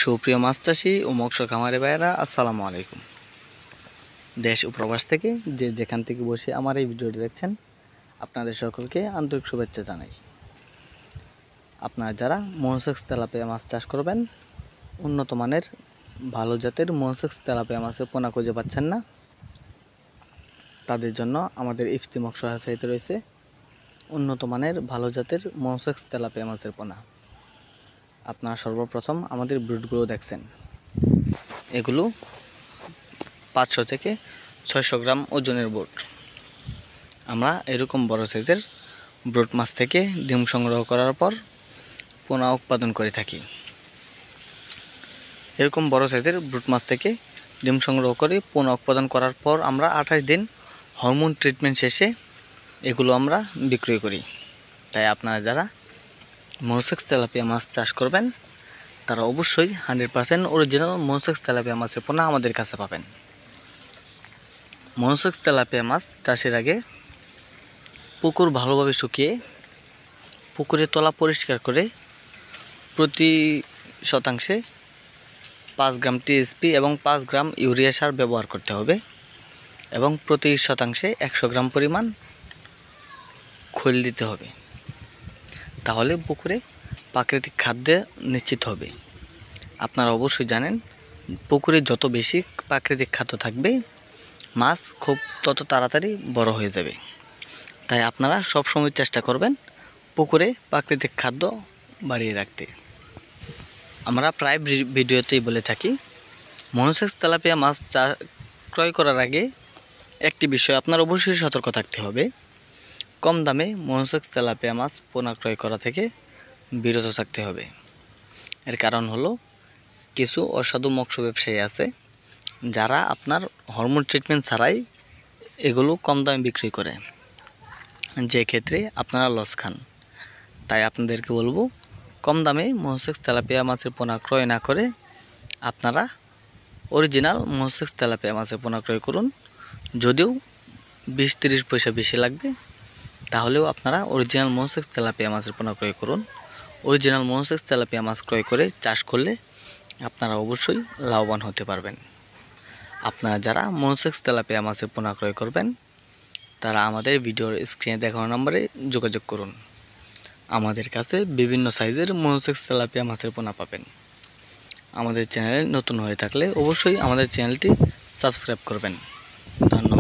সুপ্রিয় মাছ চাষি ও মৎস্য খামারি ভাইয়েরা, আসসালামু আলাইকুম। দেশ ও প্রবাস থেকে যেখান থেকে বসে আমার এই ভিডিওটি দেখছেন, আপনাদের সকলকে আন্তরিক শুভেচ্ছা জানাই। আপনারা যারা মনোসেক্স তেলাপিয়া মাছ চাষ করবেন, উন্নত মানের ভালো জাতের মনোসেক্স তেলাপিয়া মাছের পোনা খুঁজে পাচ্ছেন না, তাদের জন্য আমাদের ইফতি মৎস্য হাসাইতে রয়েছে উন্নত মানের ভালো জাতের মনোসেক্স তেলাপিয়া মাছের পোনা। আপনারা সর্বপ্রথম আমাদের ব্রুটগুলো দেখছেন, এগুলো 500 থেকে 600 গ্রাম ওজনের ব্রুট। আমরা এরকম বড় সাইজের ব্রুট মাছ থেকে ডিম সংগ্রহ করার পর পোনা উৎপাদন করে থাকি। এরকম বড় সাইজের ব্রুট মাছ থেকে ডিম সংগ্রহ করে পোনা উৎপাদন করার পর আমরা 28 দিন হরমোন ট্রিটমেন্ট শেষে এগুলো আমরা বিক্রয় করি। তাই আপনারা যারা মনোসেক্স তেলাপিয়া মাছ চাষ করবেন, তারা অবশ্যই 100% অরিজিনাল মনোসেক্স তেলাপিয়া মাছের পোনা আমাদের কাছে পাবেন। মনোসেক্স তেলাপিয়া মাছ চাষের আগে পুকুর ভালোভাবে শুকিয়ে পুকুরের তলা পরিষ্কার করে প্রতি শতাংশে 5 গ্রাম টিএসপি এবং 5 গ্রাম ইউরিয়া সার ব্যবহার করতে হবে এবং প্রতি শতাংশে 100 গ্রাম পরিমাণ খৈল দিতে হবে। তাহলে পুকুরে প্রাকৃতিক খাদ্য নিশ্চিত হবে। আপনারা অবশ্যই জানেন, পুকুরে যত বেশি প্রাকৃতিক খাদ্য থাকবে, মাছ খুব তত তাড়াতাড়ি বড় হয়ে যাবে। তাই আপনারা সবসময় চেষ্টা করবেন পুকুরে প্রাকৃতিক খাদ্য বাড়িয়ে রাখতে। আমরা প্রায় ভিডিওতেই বলে থাকি, মনোসেক্স তেলাপিয়া মাছ ক্রয় করার আগে একটি বিষয় আপনার অবশ্যই সতর্ক থাকতে হবে। কম দামে মনোসেক্স তেলাপিয়া মাছ পোনা ক্রয় করা থেকে বিরত থাকতে হবে। এর কারণ হলো, কিছু অসাধু মৎস্য ব্যবসায়ী আছে যারা আপনার হরমোন ট্রিটমেন্ট ছাড়াই এগুলো কম দামে বিক্রি করে, যে ক্ষেত্রে আপনারা লস খান। তাই আপনাদেরকে বলবো, কম দামে মনোসেক্স তেলাপিয়া মাছের পোনা ক্রয় না করে আপনারা অরিজিনাল মনোসেক্স তেলাপিয়া মাছের পোনা ক্রয় করুন। যদিও 20-30 পয়সা বেশি লাগবে, তাহলেও আপনারা অরিজিনাল মনোসেক্স তেলাপিয়া মাছের পোনা ক্রয় করুন। অরিজিনাল মনোসেক্স তেলাপিয়া মাছ ক্রয় করে চাষ করলে আপনারা অবশ্যই লাভবান হতে পারবেন। আপনারা যারা মনোসেক্স তেলাপিয়া মাছের পোনা ক্রয় করবেন, তারা আমাদের ভিডিওর স্ক্রিনে দেখানো নম্বরে যোগাযোগ করুন। আমাদের কাছে বিভিন্ন সাইজের মনোসেক্স তেলাপিয়া মাছের পোনা পাবেন। আমাদের চ্যানেলে নতুন হয়ে থাকলে অবশ্যই আমাদের চ্যানেলটি সাবস্ক্রাইব করবেন। ধন্যবাদ।